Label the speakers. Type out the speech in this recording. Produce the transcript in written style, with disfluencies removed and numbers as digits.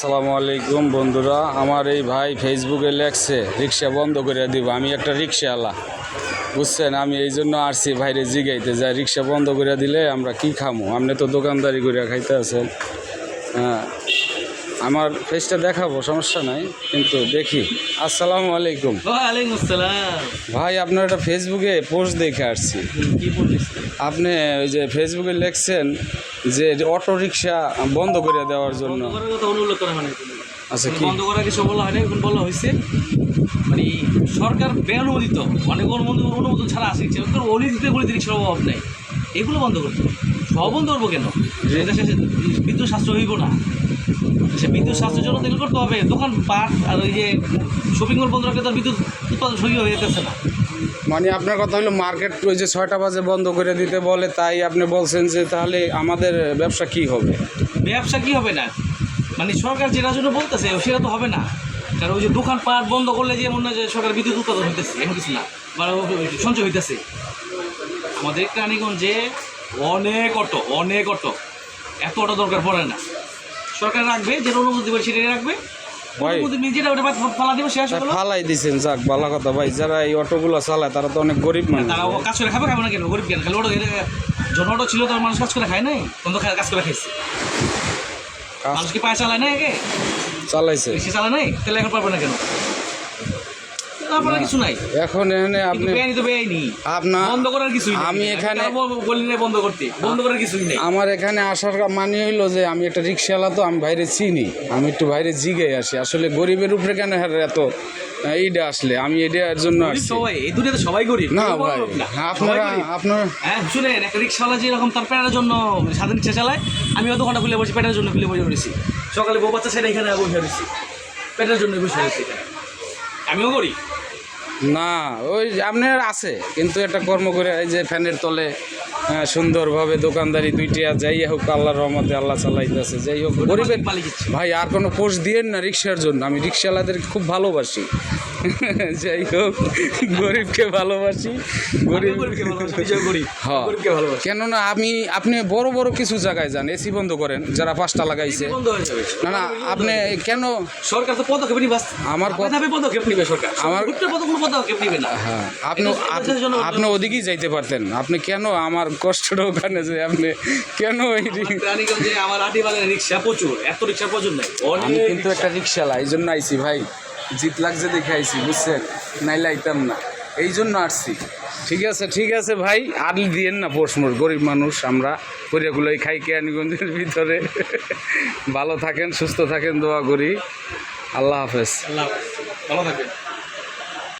Speaker 1: আসসালামু আলাইকুম বন্ধুরা, আমার এই ভাই ফেসবুকে লেখছে রিক্সা বন্ধ করে দিব। আমি একটা রিক্সাওয়ালা, বুঝছেন। আমি এই জন্য আসছি ভাইরে জিগাইতে যাই রিক্সা বন্ধ করে দিলে আমরা কি খামো। আপনি তো দোকানদারি করে খাইতে আছেন। হ্যাঁ, আমার ফেসটা দেখাবো, সমস্যা নাই, কিন্তু দেখি। আসসালামু আলাইকুম।
Speaker 2: ওয়ালাইকুম আসসালাম।
Speaker 1: ভাই আপনার একটা ফেসবুকে পোস্ট দেখে আসছি।
Speaker 2: কি বলিস?
Speaker 1: আপনি ওই যে ফেসবুকে লেখছেন যে অটো রিক্সা বন্ধ করে দেওয়ার জন্য।
Speaker 2: বন্ধ করার কথা অনুল্লেখ করা মানে
Speaker 1: আচ্ছা, কি
Speaker 2: বন্ধ করার কিছু বলা হয়নি, এখন বলা হয়েছে মানে সরকার বেঅনুমোদিত অনেক অনুমোদন ছাড়া আসে অনিদিতে বলে রিক্সার অভাব নেই, এগুলো বন্ধ করতে হবে। সব বন্ধ করবো কেন? বিদ্যুৎ সাশ্রয় হইব না, সে বিদ্যুৎ সাশ্রয়ের জন্য তেল করতে হবে। দোকান পাট আর ওই যে শপিং মল বন্ধ রাখলে তার বিদ্যুৎ উৎপাদন সহি হয়ে যেতেছে না।
Speaker 1: মানে আপনার কথা হলো মার্কেট ওই যে 6টা বাজে বন্ধ করে দিতে বলে, তাই আপনি বলছেন যে তাহলে আমাদের ব্যবসা কি হবে?
Speaker 2: ব্যবসা কি হবে না মানে সরকার যেটার জন্য বলতেছে সেটা তো হবে না। কারণ ওই যে দোকান পাট বন্ধ করলে যে মনে হয় যে সরকার বিদ্যুৎ উৎপাদন হইতেছে, এমন কিছু না, বা সঞ্চয় হইতেছে। আমাদের রানীগঞ্জে অনেক অটো এত অটো দরকার পড়ে না। সরকার রাখবে, যেটা অনুমতি দেবে সেটাই রাখবে।
Speaker 1: ভাই
Speaker 2: যেটা ওটা ফালা দেবে শেষ হলো,
Speaker 1: ফালাই দিচ্ছেন, যাক ভালো কথা। ভাই যারা এই অটোগুলো চালায় তারা তো অনেক গরিব মানুষ।
Speaker 2: তারা কাজ করে খাবে না কেন? গরিব কেন? খালি অটো জন অটো ছিল, তার মানুষ কাজ করে খায় নাই, তখন তো কাজ করে খাইছে। মানুষ কি পায়ে চালায় না, একে
Speaker 1: চালাইছে,
Speaker 2: সে চালায় নাই, তাহলে এখন পারবে না কেন? আপনার কিছু নাই
Speaker 1: এখন এখানে আপনি আপনার
Speaker 2: বন্ধ করার কিছুই নেই।
Speaker 1: আমি এখানে
Speaker 2: বলি না বন্ধ করতে, বন্ধ করার কিছুই নেই।
Speaker 1: আমার এখানে আসার মানে হইলো যে আমি একটা রিক্সাওয়ালা, তো আমি বাইরে চিনি, আমি একটু বাইরে জিগে আসি আসলে গরিবের উপরে কেন এত এইটা আসলে আমি এটার জন্য আসছি।
Speaker 2: সবাই এই দুনিয়াতে সবাই গরিব
Speaker 1: না ভাই, আপনার
Speaker 2: হ্যাঁ শুনেন, একটা রিক্সাওয়ালা যেরকম তার পেটের জন্য সাধারণ রিক্সা চালায়, আমিও দোকানটা খুলে বসে পেটের জন্য খুলে বসে পড়েছি। সকালে বউ বাচ্চা সেটা এখানে বসে রয়েছি, পেটের জন্য বসে রয়েছি। আমিও করি
Speaker 1: না, ওই আপনার আছে, কিন্তু একটা কর্ম করে এই যে ফ্যানের তলে সুন্দরভাবে দোকানদারি দুইটা যাই হোক, আল্লাহর রহমতে আল্লাহ চালাইতেছে। যাই হোক, গরিবের ভাই আর কোনো পোস্ট দিয়েন না রিক্সার জন্য। আমি রিক্সাওয়ালাদের খুব ভালোবাসি। যাই হোক, গরিবকে ভালোবাসি, গরিব হ্যাঁ। কেননা আপনি বড় বড় কিছু জায়গায় যান, এসি বন্ধ করেন, যারা 5টা লাগাইছে। না না, আপনি কেন?
Speaker 2: সরকার তো পদক্ষেপ নিবে,
Speaker 1: আমার
Speaker 2: পদক্ষেপ নিবে সরকার, আমার পদক্ষেপ নিবে না।
Speaker 1: হ্যাঁ, আপনি ওদিকেই যাইতে পারতেন। আপনি কেন আমার কষ্টটা ওখানে যে আপনি কেন
Speaker 2: আমার আটিবালের রিক্সা প্রচুর, এত রিক্সা প্রচুর নাই।
Speaker 1: আমি কিন্তু একটা রিক্সাওয়ালা, এই জন্য আইসি ভাই, জিত লাগছে দেখে আইসি, বুঝছেন, নাইলে আইতাম না, এই জন্য আসছি। ঠিক আছে ভাই, আডলি দিয়েন না পোষমোর, গরিব মানুষ আমরা, পরিয়াগুলোই খাই কেরানীগঞ্জের ভিতরে। ভালো থাকেন, সুস্থ থাকেন, দোয়া করি। আল্লাহ হাফেজ।
Speaker 2: ভালো থাকবেন।